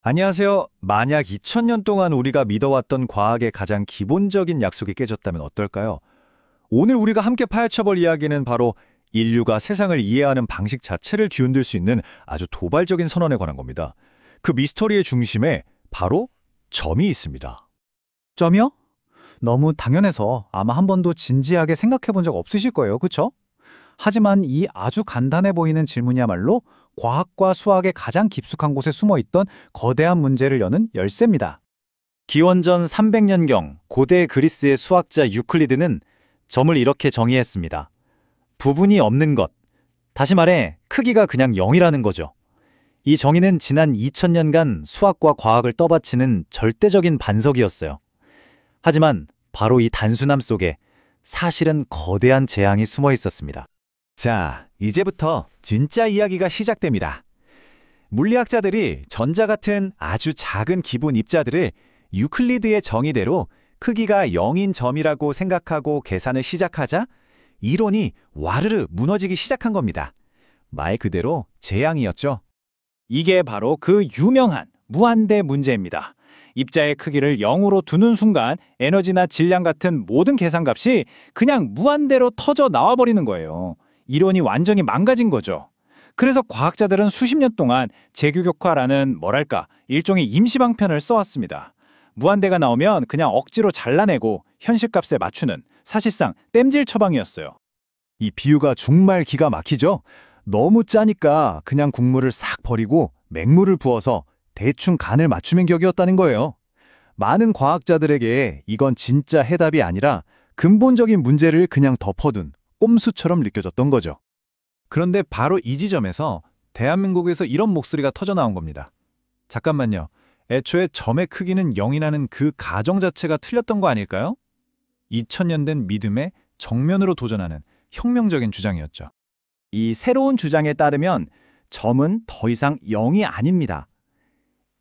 안녕하세요. 만약 2000년 동안 우리가 믿어왔던 과학의 가장 기본적인 약속이 깨졌다면 어떨까요? 오늘 우리가 함께 파헤쳐볼 이야기는 바로 인류가 세상을 이해하는 방식 자체를 뒤흔들 수 있는 아주 도발적인 선언에 관한 겁니다. 그 미스터리의 중심에 바로 점이 있습니다. 점이요? 너무 당연해서 아마 한 번도 진지하게 생각해 본 적 없으실 거예요. 그쵸? 하지만 이 아주 간단해 보이는 질문이야말로 과학과 수학의 가장 깊숙한 곳에 숨어 있던 거대한 문제를 여는 열쇠입니다. 기원전 300년경 고대 그리스의 수학자 유클리드는 점을 이렇게 정의했습니다. 부분이 없는 것. 다시 말해 크기가 그냥 0이라는 거죠. 이 정의는 지난 2000년간 수학과 과학을 떠받치는 절대적인 반석이었어요. 하지만 바로 이 단순함 속에 사실은 거대한 재앙이 숨어 있었습니다. 자, 이제부터 진짜 이야기가 시작됩니다. 물리학자들이 전자 같은 아주 작은 기본 입자들을 유클리드의 정의대로 크기가 0인 점이라고 생각하고 계산을 시작하자 이론이 와르르 무너지기 시작한 겁니다. 말 그대로 재앙이었죠. 이게 바로 그 유명한 무한대 문제입니다. 입자의 크기를 0으로 두는 순간 에너지나 질량 같은 모든 계산값이 그냥 무한대로 터져 나와버리는 거예요. 이론이 완전히 망가진 거죠. 그래서 과학자들은 수십 년 동안 재규격화라는 일종의 임시방편을 써왔습니다. 무한대가 나오면 그냥 억지로 잘라내고 현실값에 맞추는 사실상 땜질 처방이었어요. 이 비유가 정말 기가 막히죠? 너무 짜니까 그냥 국물을 싹 버리고 맹물을 부어서 대충 간을 맞추면 격이었다는 거예요. 많은 과학자들에게 이건 진짜 해답이 아니라 근본적인 문제를 그냥 덮어둔 꼼수처럼 느껴졌던 거죠. 그런데 바로 이 지점에서 대한민국에서 이런 목소리가 터져 나온 겁니다. 잠깐만요. 애초에 점의 크기는 0이라는 그 가정 자체가 틀렸던 거 아닐까요? 2000년 된 믿음에 정면으로 도전하는 혁명적인 주장이었죠. 이 새로운 주장에 따르면 점은 더 이상 0이 아닙니다.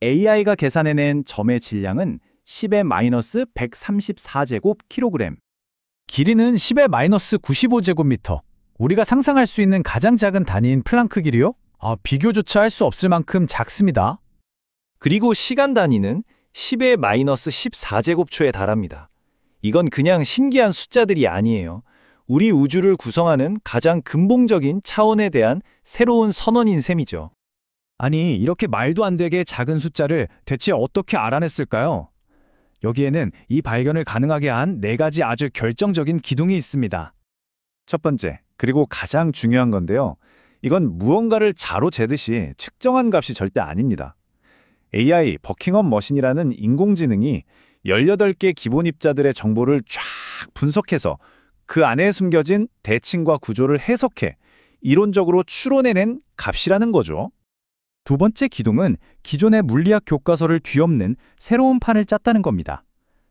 AI가 계산해낸 점의 질량은 10의 마이너스 134제곱kg. 길이는 10의 마이너스 95제곱미터. 우리가 상상할 수 있는 가장 작은 단위인 플랑크 길이요? 비교조차 할 수 없을 만큼 작습니다. 그리고 시간 단위는 10의 마이너스 14제곱초에 달합니다. 이건 그냥 신기한 숫자들이 아니에요. 우리 우주를 구성하는 가장 근본적인 차원에 대한 새로운 선언인 셈이죠. 아니, 이렇게 말도 안 되게 작은 숫자를 대체 어떻게 알아냈을까요? 여기에는 이 발견을 가능하게 한 4가지 아주 결정적인 기둥이 있습니다. 첫 번째, 그리고 가장 중요한 건데요. 이건 무언가를 자로 재듯이 측정한 값이 절대 아닙니다. AI 버킹엄 머신이라는 인공지능이 18개 기본 입자들의 정보를 쫙 분석해서 그 안에 숨겨진 대칭과 구조를 해석해 이론적으로 추론해낸 값이라는 거죠. 두 번째 기둥은 기존의 물리학 교과서를 뒤엎는 새로운 판을 짰다는 겁니다.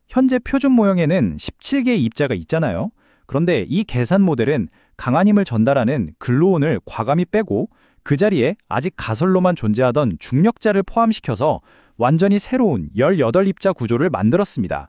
현재 표준 모형에는 17개의 입자가 있잖아요. 그런데 이 계산 모델은 강한 힘을 전달하는 글루온을 과감히 빼고 그 자리에 아직 가설로만 존재하던 중력자를 포함시켜서 완전히 새로운 18입자 구조를 만들었습니다.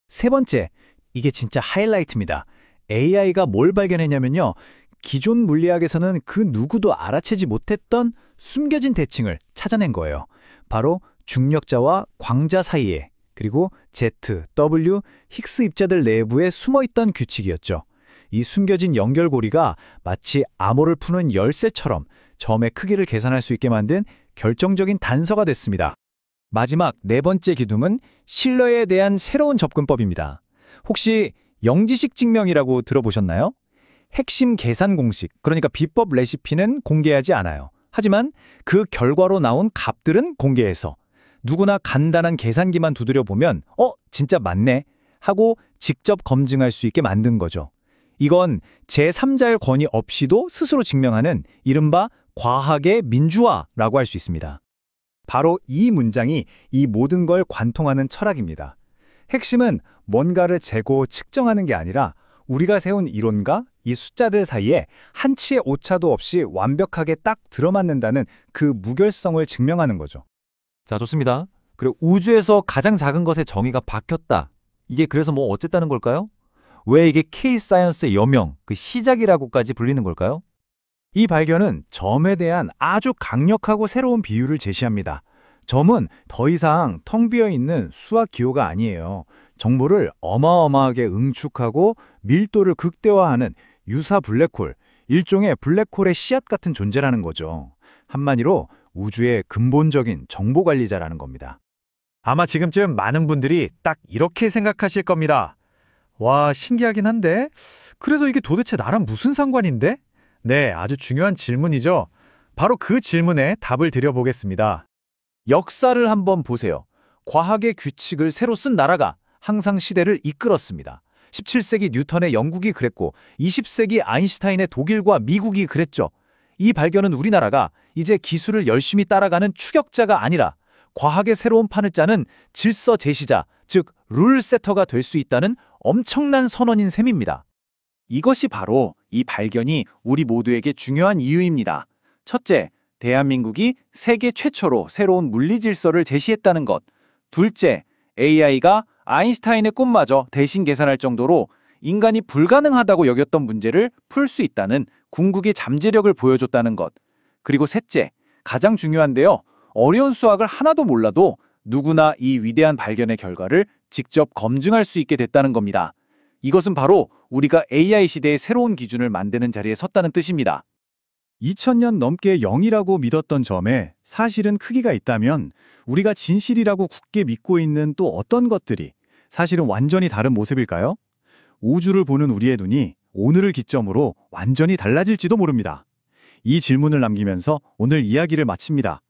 세 번째, 이게 진짜 하이라이트입니다. AI가 뭘 발견했냐면요. 기존 물리학에서는 그 누구도 알아채지 못했던 숨겨진 대칭을 찾아낸 거예요. 바로 중력자와 광자 사이에, 그리고 Z, W, 힉스 입자들 내부에 숨어있던 규칙이었죠. 이 숨겨진 연결고리가 마치 암호를 푸는 열쇠처럼 점의 크기를 계산할 수 있게 만든 결정적인 단서가 됐습니다. 마지막 4번째 기둥은 실러에 대한 새로운 접근법입니다. 혹시 영지식 증명이라고 들어보셨나요? 핵심 계산 공식, 그러니까 비법 레시피는 공개하지 않아요. 하지만 그 결과로 나온 값들은 공개해서 누구나 간단한 계산기만 두드려 보면 진짜 맞네 하고 직접 검증할 수 있게 만든 거죠. 이건 제3자의 권위 없이도 스스로 증명하는 이른바 과학의 민주화라고 할 수 있습니다. 바로 이 문장이 이 모든 걸 관통하는 철학입니다. 핵심은 뭔가를 재고 측정하는 게 아니라 우리가 세운 이론과 이 숫자들 사이에 한치의 오차도 없이 완벽하게 딱 들어맞는다는 그 무결성을 증명하는 거죠. 자, 좋습니다. 그리고 우주에서 가장 작은 것의 정의가 바뀌었다. 이게 그래서 뭐 어쨌다는 걸까요? 왜 이게 K-사이언스의 여명, 그 시작이라고까지 불리는 걸까요? 이 발견은 점에 대한 아주 강력하고 새로운 비유를 제시합니다. 점은 더 이상 텅 비어 있는 수학 기호가 아니에요. 정보를 어마어마하게 응축하고 밀도를 극대화하는 유사 블랙홀, 일종의 블랙홀의 씨앗 같은 존재라는 거죠. 한마디로 우주의 근본적인 정보 관리자라는 겁니다. 아마 지금쯤 많은 분들이 딱 이렇게 생각하실 겁니다. 와, 신기하긴 한데? 그래서 이게 도대체 나랑 무슨 상관인데? 네, 아주 중요한 질문이죠. 바로 그 질문에 답을 드려보겠습니다. 역사를 한번 보세요. 과학의 규칙을 새로 쓴 나라가 항상 시대를 이끌었습니다. 17세기 뉴턴의 영국이 그랬고 20세기 아인슈타인의 독일과 미국이 그랬죠. 이 발견은 우리나라가 이제 기술을 열심히 따라가는 추격자가 아니라 과학의 새로운 판을 짜는 질서 제시자, 즉 룰 세터가 될 수 있다는 엄청난 선언인 셈입니다. 이것이 바로 이 발견이 우리 모두에게 중요한 이유입니다. 첫째, 대한민국이 세계 최초로 새로운 물리 질서를 제시했다는 것. 둘째, AI가 아인슈타인의 꿈마저 대신 계산할 정도로 인간이 불가능하다고 여겼던 문제를 풀 수 있다는 궁극의 잠재력을 보여줬다는 것. 그리고 셋째, 가장 중요한데요. 어려운 수학을 하나도 몰라도 누구나 이 위대한 발견의 결과를 직접 검증할 수 있게 됐다는 겁니다. 이것은 바로 우리가 AI 시대의 새로운 기준을 만드는 자리에 섰다는 뜻입니다. 2000년 넘게 0이라고 믿었던 점에 사실은 크기가 있다면 우리가 진실이라고 굳게 믿고 있는 또 어떤 것들이 사실은 완전히 다른 모습일까요? 우주를 보는 우리의 눈이 오늘을 기점으로 완전히 달라질지도 모릅니다. 이 질문을 남기면서 오늘 이야기를 마칩니다.